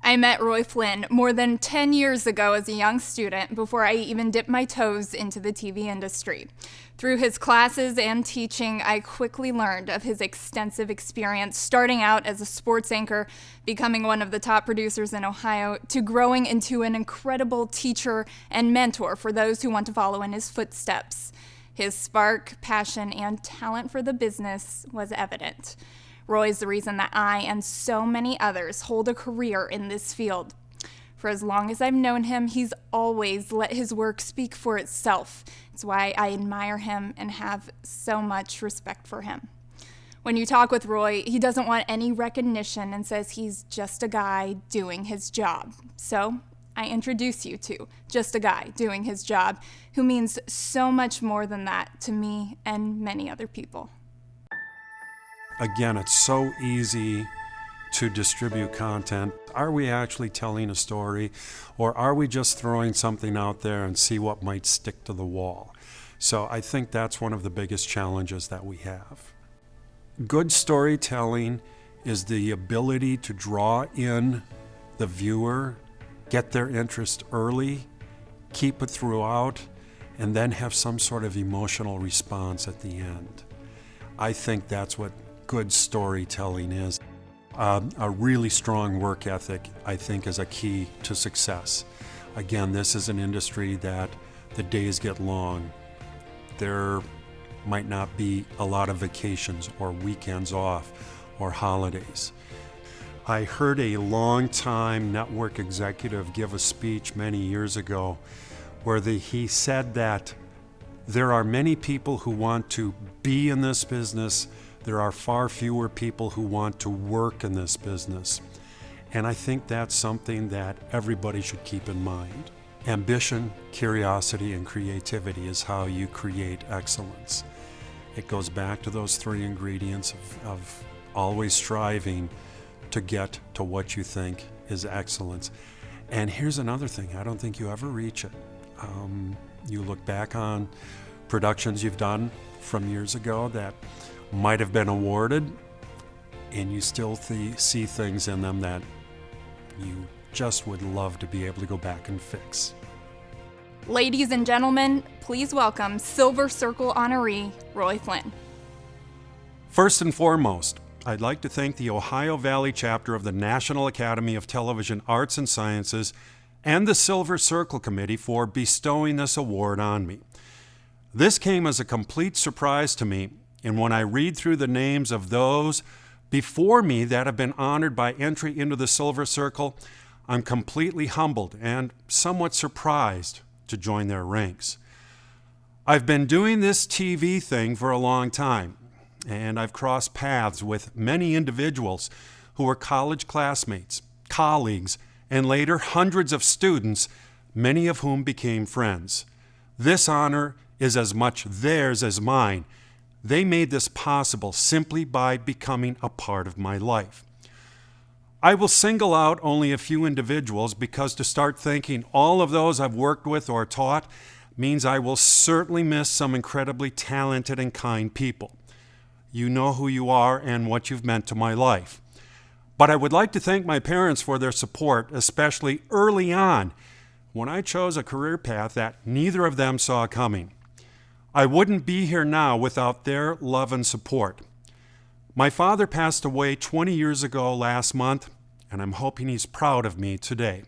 I met Roy Flynn more than 10 years ago as a young student before I even dipped my toes into the TV industry. Through his classes and teaching, I quickly learned of his extensive experience, starting out as a sports anchor, becoming one of the top producers in Ohio, to growing into an incredible teacher and mentor for those who want to follow in his footsteps. His spark, passion, and talent for the business was evident. Roy is the reason that I and so many others hold a career in this field. For as long as I've known him, he's always let his work speak for itself. It's why I admire him and have so much respect for him. When you talk with Roy, he doesn't want any recognition and says he's just a guy doing his job. So I introduce you to just a guy doing his job, who means so much more than that to me and many other people. Again, it's so easy to distribute content. Are we actually telling a story, or are we just throwing something out there and see what might stick to the wall? So I think that's one of the biggest challenges that we have. Good storytelling is the ability to draw in the viewer, get their interest early, keep it throughout, and then have some sort of emotional response at the end. I think that's what good storytelling is. A really strong work ethic, I think, is a key to success. Again, this is an industry that the days get long. There might not be a lot of vacations or weekends off or holidays. I heard a longtime network executive give a speech many years ago where he said that there are many people who want to be in this business. There are far fewer people who want to work in this business. And I think that's something that everybody should keep in mind. Ambition, curiosity, and creativity is how you create excellence. It goes back to those three ingredients of always striving to get to what you think is excellence. And here's another thing, I don't think you ever reach it. You look back on productions you've done from years ago that might have been awarded, and you still see things in them that you just would love to be able to go back and fix. Ladies and gentlemen, please welcome Silver Circle honoree, Roy Flynn. First and foremost, I'd like to thank the Ohio Valley chapter of the National Academy of Television Arts and Sciences and the Silver Circle Committee for bestowing this award on me. This came as a complete surprise to me, and when I read through the names of those before me that have been honored by entry into the Silver Circle, I'm completely humbled and somewhat surprised to join their ranks. I've been doing this TV thing for a long time, and I've crossed paths with many individuals who were college classmates, colleagues, and later hundreds of students, many of whom became friends. This honor is as much theirs as mine. They made this possible simply by becoming a part of my life. I will single out only a few individuals because to start thanking all of those I've worked with or taught means I will certainly miss some incredibly talented and kind people. You know who you are and what you've meant to my life. But I would like to thank my parents for their support, especially early on when I chose a career path that neither of them saw coming. I wouldn't be here now without their love and support. My father passed away 20 years ago last month, and I'm hoping he's proud of me today.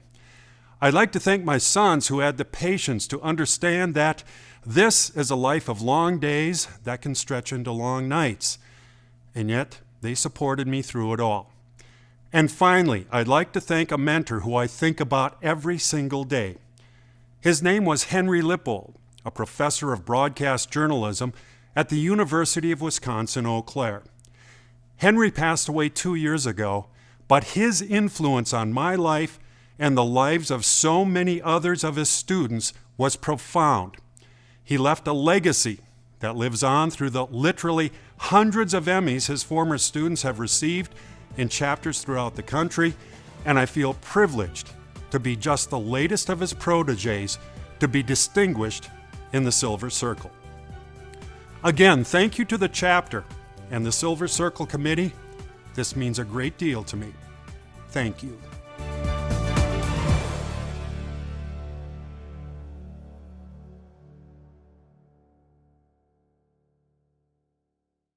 I'd like to thank my sons who had the patience to understand that this is a life of long days that can stretch into long nights, and yet they supported me through it all. And finally, I'd like to thank a mentor who I think about every single day. His name was Honoree Lippold, a professor of broadcast journalism at the University of Wisconsin-Eau Claire. Honoree passed away 2 years ago, but his influence on my life and the lives of so many others of his students was profound. He left a legacy that lives on through the literally hundreds of Emmys his former students have received in chapters throughout the country, and I feel privileged to be just the latest of his protégés to be distinguished in the Silver Circle. Again, thank you to the chapter and the Silver Circle Committee. This means a great deal to me. Thank you.